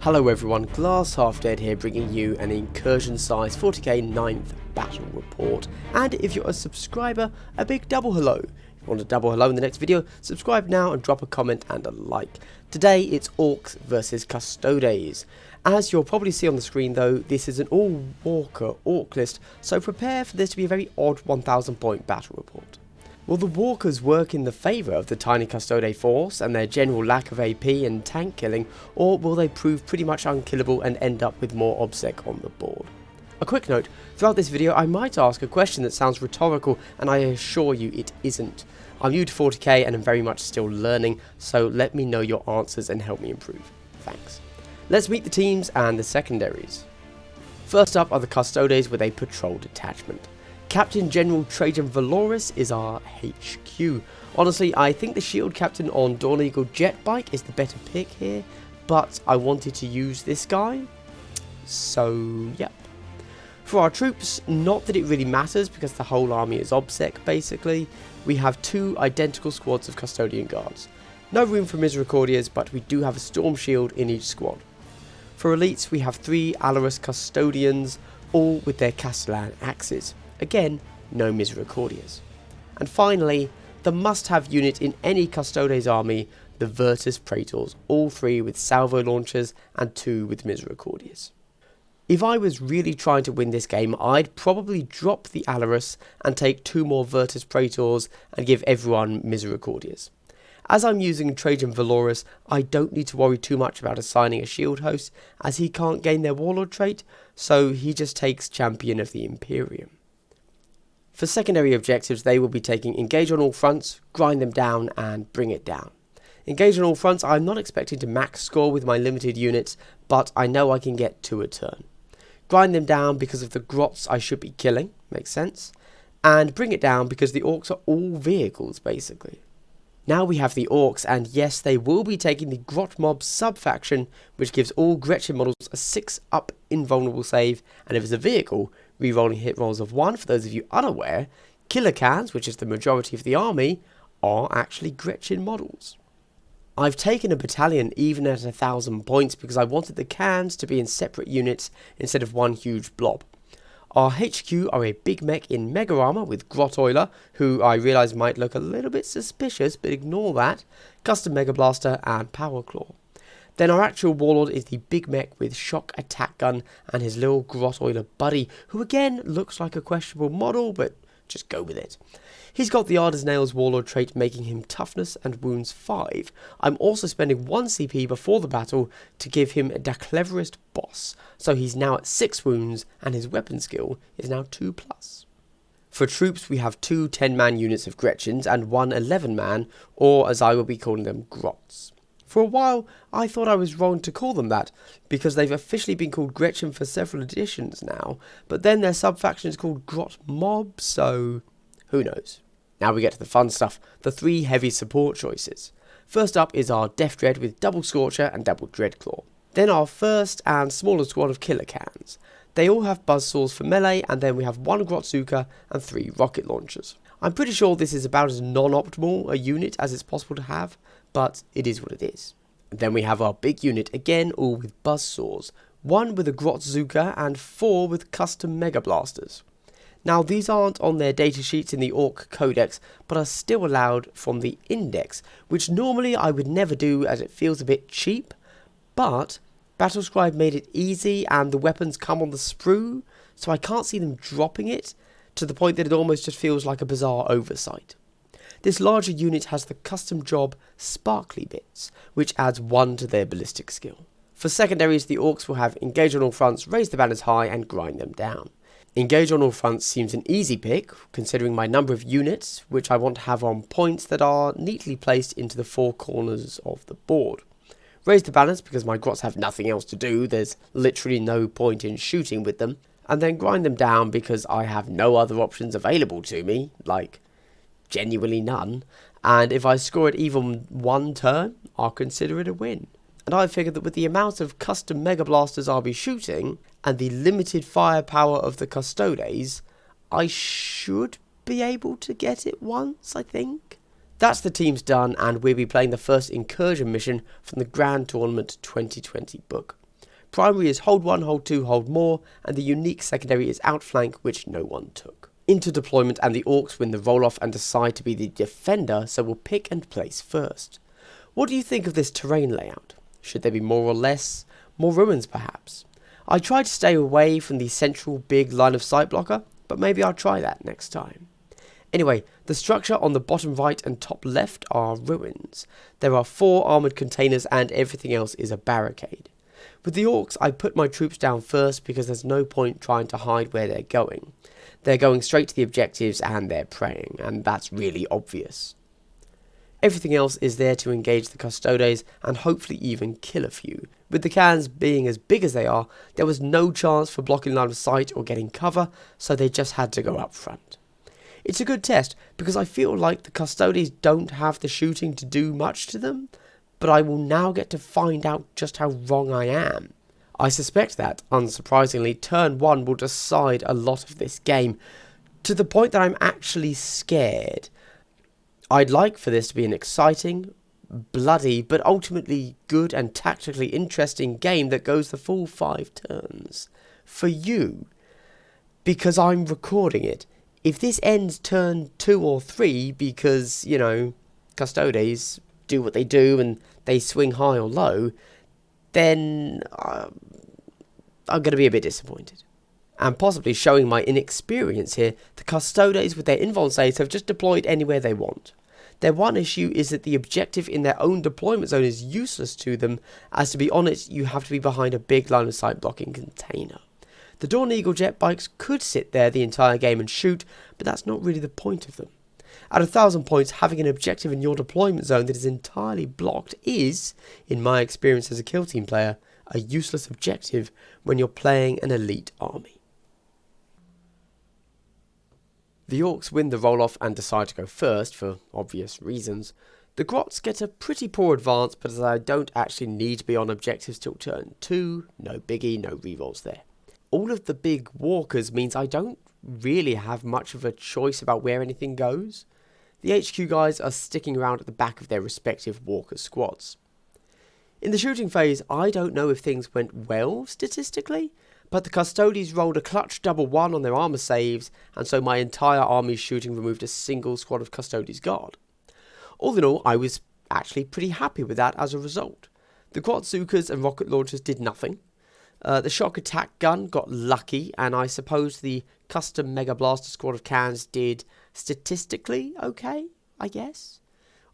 Hello everyone, Glass Half Dead here, bringing you an incursion size 40k 9th battle report. And if you're a subscriber, a big double hello. If you want a double hello in the next video, subscribe now and drop a comment and a like. Today it's Orks versus Custodes. As you'll probably see on the screen though, this is an all Walker Ork list, so prepare for this to be a very odd 1000 point battle report. Will the walkers work in the favour of the tiny Custode force and their general lack of AP and tank killing, or will they prove pretty much unkillable and end up with more obsec on the board? A quick note, throughout this video I might ask a question that sounds rhetorical, and I assure you it isn't. I'm new to 40k and I'm very much still learning, so let me know your answers and help me improve. Thanks. Let's meet the teams and the secondaries. First up are the Custodes with a patrol detachment. Captain General Trajan Valoris is our HQ. Honestly, I think the shield captain on Dawn Eagle Jetbike is the better pick here, but I wanted to use this guy, so yep. For our troops, not that it really matters because the whole army is obsec basically. We have two identical squads of custodian guards. No room for misericordias, but we do have a storm shield in each squad. For elites, we have three Alarus custodians, all with their Castellan axes. Again, no misericordias. And finally, the must-have unit in any Custodes army, the Virtus Praetors, all three with salvo launchers and two with misericordias. If I was really trying to win this game, I'd probably drop the Alarus and take two more Virtus Praetors and give everyone misericordias. As I'm using Trajan Valoris, I don't need to worry too much about assigning a shield host, as he can't gain their warlord trait, so he just takes Champion of the Imperium. For secondary objectives, they will be taking Engage on all fronts, Grind them down, and Bring it down. Engage on all fronts, I'm not expecting to max score with my limited units, but I know I can get 2 a turn. Grind them down because of the grots I should be killing, makes sense, and Bring it down because the Orks are all vehicles basically. Now we have the Orks, and yes, they will be taking the Grot Mob sub-faction, which gives all Gretchen models a 6-up invulnerable save, and if it's a vehicle, re-rolling hit rolls of 1. For those of you unaware, Killer Cans, which is the majority of the army, are actually Gretchen models. I've taken a battalion even at 1000 points because I wanted the cans to be in separate units instead of one huge blob. Our HQ are a big mech in mega armor with Grot Oiler, who I realise might look a little bit suspicious, but ignore that, custom mega blaster and power claw. Then our actual warlord is the big mech with shock attack gun and his little Grot Oiler buddy, who again looks like a questionable model, but just go with it. He's got the Ard as Nails warlord trait, making him toughness and wounds 5. I'm also spending 1 CP before the battle to give him Da Cleverest Boss, so he's now at 6 wounds and his weapon skill is now 2+. For troops, we have 2 10-man units of Gretchens and 1 11-man, or as I will be calling them, Grots. For a while, I thought I was wrong to call them that, because they've officially been called Gretchen for several editions now, but then their sub-faction is called Grot Mob, so who knows. Now we get to the fun stuff, the 3 heavy support choices. First up is our Death Dread with double Scorcher and double Dreadclaw. Then our first and smaller squad of Killer Cans. They all have buzzsaws for melee, and then we have 1 Grotzuka and 3 rocket launchers. I'm pretty sure this is about as non-optimal a unit as it's possible to have, but it is what it is. And then we have our big unit, again all with buzzsaws. 1 with a Grotzuka and 4 with custom mega blasters. Now these aren't on their data sheets in the Ork Codex, but are still allowed from the Index, which normally I would never do as it feels a bit cheap, but Battlescribe made it easy and the weapons come on the sprue, so I can't see them dropping it, to the point that it almost just feels like a bizarre oversight. This larger unit has the custom job Sparkly Bits, which adds 1 to their ballistic skill. For secondaries, the Orks will have Engage on all fronts, Raise the banners high and Grind them down. Engage on all fronts seems an easy pick, considering my number of units, which I want to have on points that are neatly placed into the 4 corners of the board. Raise the banners because my Grots have nothing else to do, there's literally no point in shooting with them. And then Grind them down because I have no other options available to me, like genuinely none, and if I score it even 1 turn, I'll consider it a win. And I figured that with the amount of custom mega blasters I'll be shooting, and the limited firepower of the Custodes, I should be able to get it once, I think. That's the teams done, and we'll be playing the first incursion mission from the Grand Tournament 2020 book. Primary is hold 1, hold 2, hold more, and the unique secondary is outflank, which no one took. Into deployment, and the Orks win the roll-off and decide to be the defender, so we'll pick and place first. What do you think of this terrain layout? Should there be more or less? More ruins perhaps? I tried to stay away from the central big line of sight blocker, but maybe I'll try that next time. Anyway, the structure on the bottom right and top left are ruins. There are 4 armoured containers and everything else is a barricade. With the Orks, I put my troops down first because there's no point trying to hide where they're going. They're going straight to the objectives and they're praying, and that's really obvious. Everything else is there to engage the Custodes and hopefully even kill a few. With the cans being as big as they are, there was no chance for blocking line of sight or getting cover, so they just had to go up front. It's a good test because I feel like the Custodes don't have the shooting to do much to them, but I will now get to find out just how wrong I am. I suspect that, unsurprisingly, turn 1 will decide a lot of this game, to the point that I'm actually scared. I'd like for this to be an exciting, bloody, but ultimately good and tactically interesting game that goes the full 5 turns. For you. Because I'm recording it. If this ends turn 2 or 3 because, you know, Custodes do what they do and they swing high or low, then I'm going to be a bit disappointed. And possibly showing my inexperience here, the Custodes with their invuln saves have just deployed anywhere they want. Their one issue is that the objective in their own deployment zone is useless to them, as to be honest, you have to be behind a big line of sight blocking container. The Dawn Eagle jet bikes could sit there the entire game and shoot, but that's not really the point of them. At 1,000 points, having an objective in your deployment zone that is entirely blocked is, in my experience as a kill team player, a useless objective when you're playing an elite army. The Orks win the roll-off and decide to go first, for obvious reasons. The Grotts get a pretty poor advance, but as I don't actually need to be on objectives till turn 2, no biggie, no rerolls there. All of the big walkers means I don't really have much of a choice about where anything goes. The HQ guys are sticking around at the back of their respective walker squads. In the shooting phase, I don't know if things went well statistically, but the Custodes rolled a clutch double 1 on their armour saves, and so my entire army's shooting removed a single squad of Custodes guard. All in all, I was actually pretty happy with that as a result. The Quadzookas and rocket launchers did nothing. The shock attack gun got lucky, and I suppose the custom Mega Blaster squad of cans did statistically okay, I guess.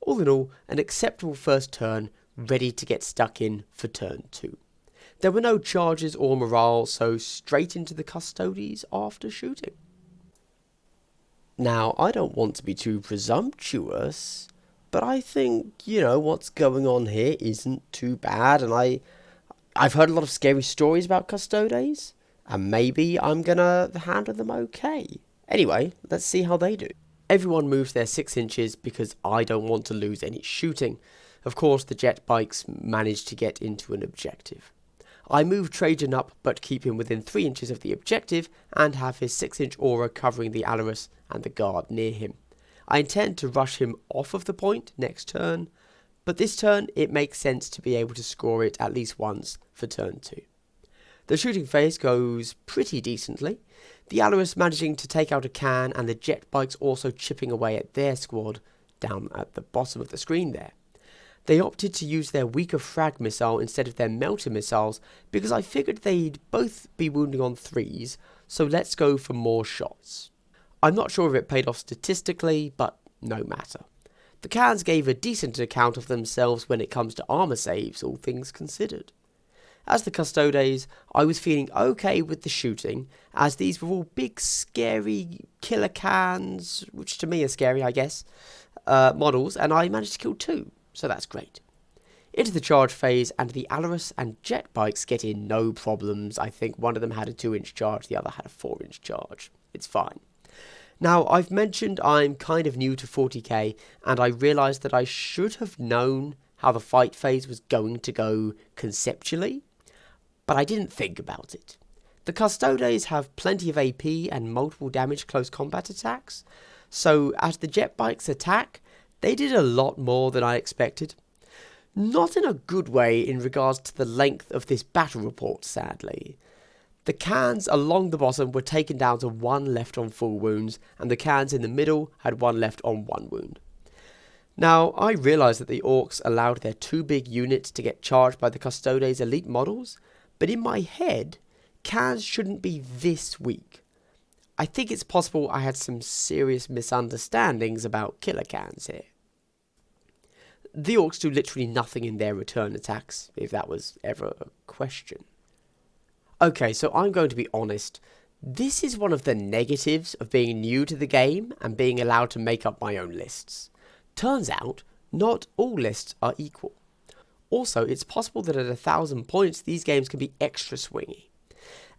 All in all, an acceptable first turn, ready to get stuck in for turn 2. There were no charges or morale, so straight into the Custodes after shooting. Now, I don't want to be too presumptuous, but I think, you know, what's going on here isn't too bad, and I've heard a lot of scary stories about Custodes, and maybe I'm gonna handle them okay. Anyway, let's see how they do. Everyone moves their 6 inches because I don't want to lose any shooting. Of course, the jet bikes managed to get into an objective. I move Trajan up, but keep him within 3 inches of the objective, and have his 6-inch aura covering the Alarus and the guard near him. I intend to rush him off of the point next turn, but this turn it makes sense to be able to score it at least once for turn 2. The shooting phase goes pretty decently, the Alarus managing to take out a can and the jet bikes also chipping away at their squad down at the bottom of the screen there. They opted to use their weaker frag missile instead of their melter missiles because I figured they'd both be wounding on 3s, so let's go for more shots. I'm not sure if it paid off statistically, but no matter. The cans gave a decent account of themselves when it comes to armour saves, all things considered. As the Custodes, I was feeling okay with the shooting, as these were all big, scary killer cans, which to me are scary, I guess, models, and I managed to kill 2. So that's great. Into the charge phase, and the Alarus and jet bikes get in no problems. I think one of them had a 2-inch charge, the other had a 4-inch charge. It's fine. Now, I've mentioned I'm kind of new to 40k, and I realised that I should have known how the fight phase was going to go conceptually, but I didn't think about it. The Custodes have plenty of AP and multiple damage close combat attacks, so as the jet bikes attack, they did a lot more than I expected. Not in a good way in regards to the length of this battle report, sadly. The cans along the bottom were taken down to 1 left on full wounds, and the cans in the middle had 1 left on 1 wound. Now, I realise that the Orks allowed their 2 big units to get charged by the Custodes elite models, but in my head, cans shouldn't be this weak. I think it's possible I had some serious misunderstandings about killer cans here. The Orks do literally nothing in their return attacks, if that was ever a question. Okay, so I'm going to be honest. This is one of the negatives of being new to the game and being allowed to make up my own lists. Turns out, not all lists are equal. Also, it's possible that at 1,000 points, these games can be extra swingy.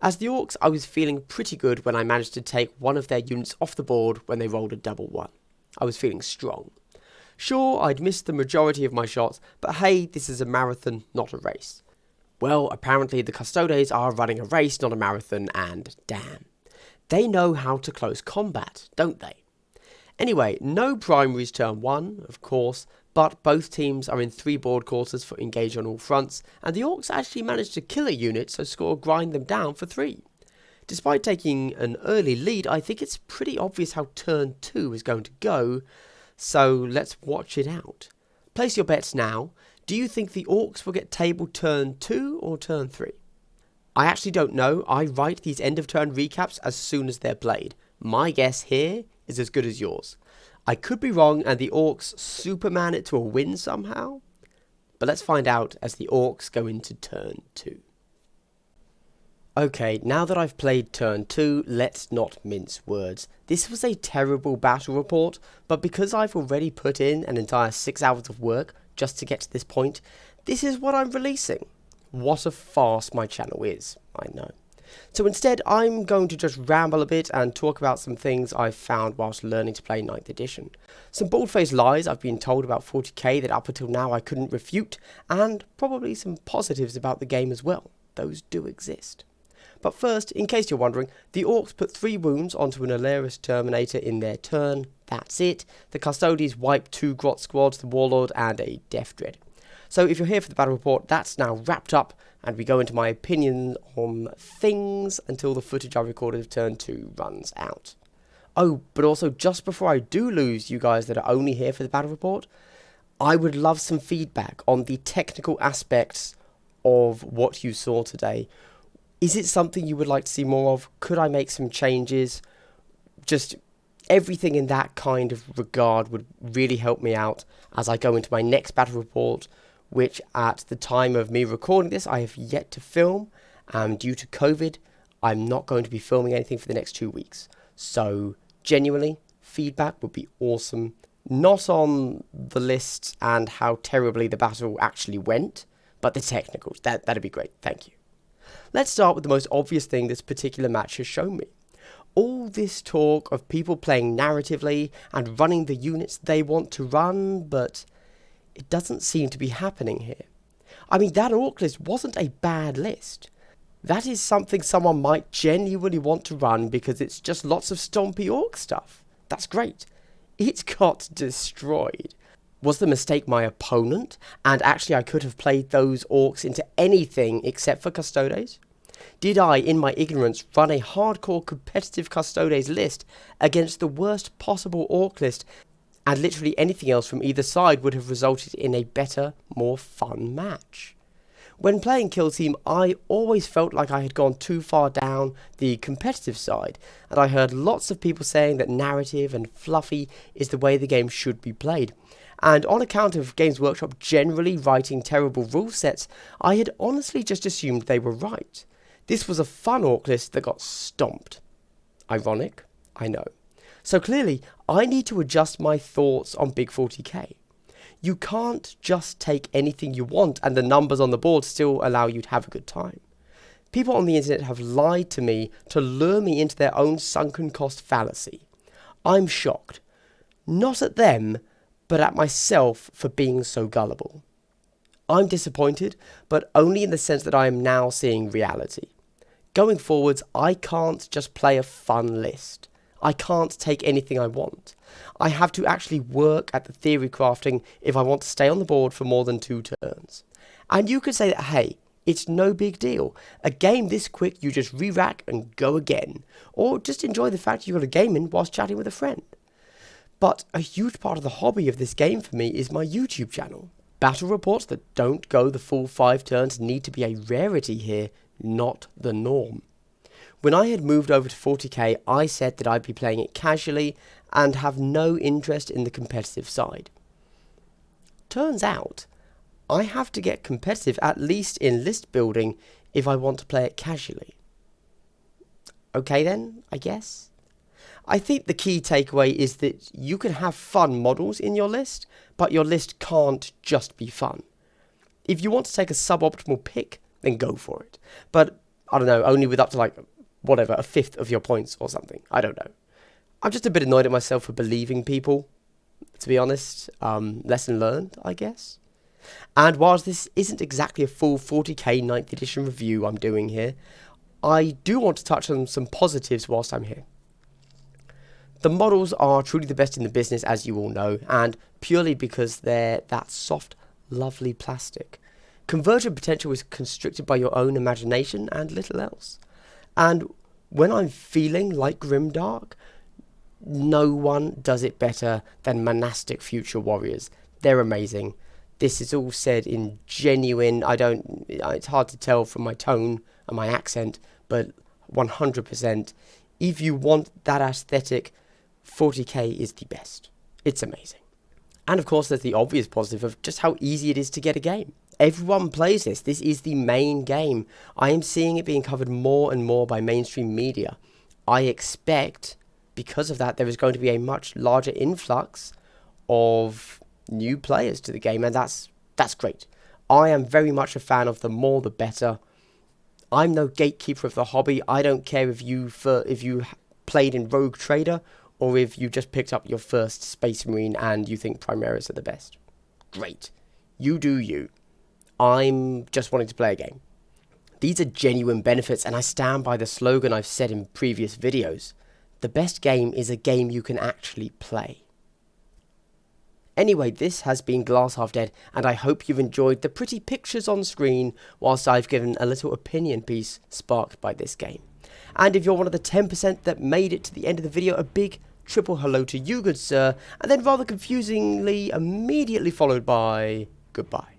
As the Orks, I was feeling pretty good when I managed to take one of their units off the board when they rolled a double 1. I was feeling strong. Sure, I'd missed the majority of my shots, but hey, this is a marathon, not a race. Well, apparently the Custodes are running a race, not a marathon, and damn. They know how to close combat, don't they? Anyway, no primaries turn 1, of course, but both teams are in 3 board quarters for engage on all fronts, and the Orks actually managed to kill a unit, so score grind them down for 3. Despite taking an early lead, I think it's pretty obvious how turn 2 is going to go, so let's watch it out. Place your bets now. Do you think the Orks will get tabled turn 2 or turn 3? I actually don't know. I write these end of turn recaps as soon as they're played. My guess here is as good as yours. I could be wrong and the Orks Superman it to a win somehow. But let's find out as the Orks go into turn 2. Okay, now that I've played turn 2, let's not mince words. This was a terrible battle report, but because I've already put in an entire 6 hours of work just to get to this point, this is what I'm releasing. What a farce my channel is, I know. So instead, I'm going to just ramble a bit and talk about some things I've found whilst learning to play 9th edition. Some bald-faced lies I've been told about 40k that up until now I couldn't refute, and probably some positives about the game as well. Those do exist. But first, in case you're wondering, the Orks put 3 wounds onto an Alaris Terminator in their turn. That's it. The Custodes wiped 2 Grot squads, the Warlord, and a Death Dread. So if you're here for the battle report, that's now wrapped up, and we go into my opinion on things until the footage I recorded of turn 2 runs out. Oh, but also just before I do lose you guys that are only here for the battle report, I would love some feedback on the technical aspects of what you saw today. Is it something you would like to see more of? Could I make some changes? Just everything in that kind of regard would really help me out as I go into my next battle report, which at the time of me recording this, I have yet to film. Due to COVID, I'm not going to be filming anything for the next 2 weeks. So genuinely, feedback would be awesome. Not on the lists and how terribly the battle actually went, but the technicals. That'd be great. Thank you. Let's start with the most obvious thing this particular match has shown me. All this talk of people playing narratively and running the units they want to run, but it doesn't seem to be happening here. I mean, that Ork list wasn't a bad list. That is something someone might genuinely want to run because it's just lots of stompy Ork stuff. That's great. It got destroyed. Was the mistake my opponent? And actually I could have played those Orks into anything except for Custodes? Did I, in my ignorance, run a hardcore competitive Custodes list against the worst possible Ork list, and literally anything else from either side would have resulted in a better, more fun match? When playing Kill Team, I always felt like I had gone too far down the competitive side, and I heard lots of people saying that narrative and fluffy is the way the game should be played. And on account of Games Workshop generally writing terrible rule sets, I had honestly just assumed they were right. This was a fun Ork list that got stomped. Ironic, I know. So clearly, I need to adjust my thoughts on Big 40k. You can't just take anything you want and the numbers on the board still allow you to have a good time. People on the internet have lied to me to lure me into their own sunken cost fallacy. I'm shocked. Not at them, but at myself for being so gullible. I'm disappointed, but only in the sense that I am now seeing reality. Going forwards, I can't just play a fun list. I can't take anything I want. I have to actually work at the theory crafting if I want to stay on the board for more than 2 turns. And you could say that, hey, it's no big deal. A game this quick, you just re-rack and go again. Or just enjoy the fact you got a game in whilst chatting with a friend. But a huge part of the hobby of this game for me is my YouTube channel. Battle reports that don't go the full 5 turns need to be a rarity here, not the norm. When I had moved over to 40k, I said that I'd be playing it casually and have no interest in the competitive side. Turns out, I have to get competitive at least in list building if I want to play it casually. Okay then, I guess. I think the key takeaway is that you can have fun models in your list, but your list can't just be fun. If you want to take a suboptimal pick, then go for it. But, I don't know, only with up to like, whatever, a fifth of your points or something. I don't know. I'm just a bit annoyed at myself for believing people, to be honest. Lesson learned, I guess. And whilst this isn't exactly a full 40k 9th edition review I'm doing here, I do want to touch on some positives whilst I'm here. The models are truly the best in the business, as you all know, and purely because they're that soft, lovely plastic. Conversion potential is constricted by your own imagination and little else. And when I'm feeling like grimdark, no one does it better than monastic future warriors. They're amazing. This is all said in genuine, it's hard to tell from my tone and my accent, but 100%, if you want that aesthetic, 40k is the best. It's amazing. And of course, there's the obvious positive of just how easy it is to get a game. Everyone plays this. This is the main game. I am seeing it being covered more and more by mainstream media. I expect, because of that, there is going to be a much larger influx of new players to the game, and that's great. I am very much a fan of the more the better. I'm no gatekeeper of the hobby. I don't care if you played in Rogue Trader or if you just picked up your first Space Marine and you think Primaris are the best. Great. You do you. I'm just wanting to play a game. These are genuine benefits, and I stand by the slogan I've said in previous videos. The best game is a game you can actually play. Anyway, this has been Glass Half Dead, and I hope you've enjoyed the pretty pictures on screen whilst I've given a little opinion piece sparked by this game. And if you're one of the 10% that made it to the end of the video, a big triple hello to you, good sir, and then rather confusingly immediately followed by goodbye.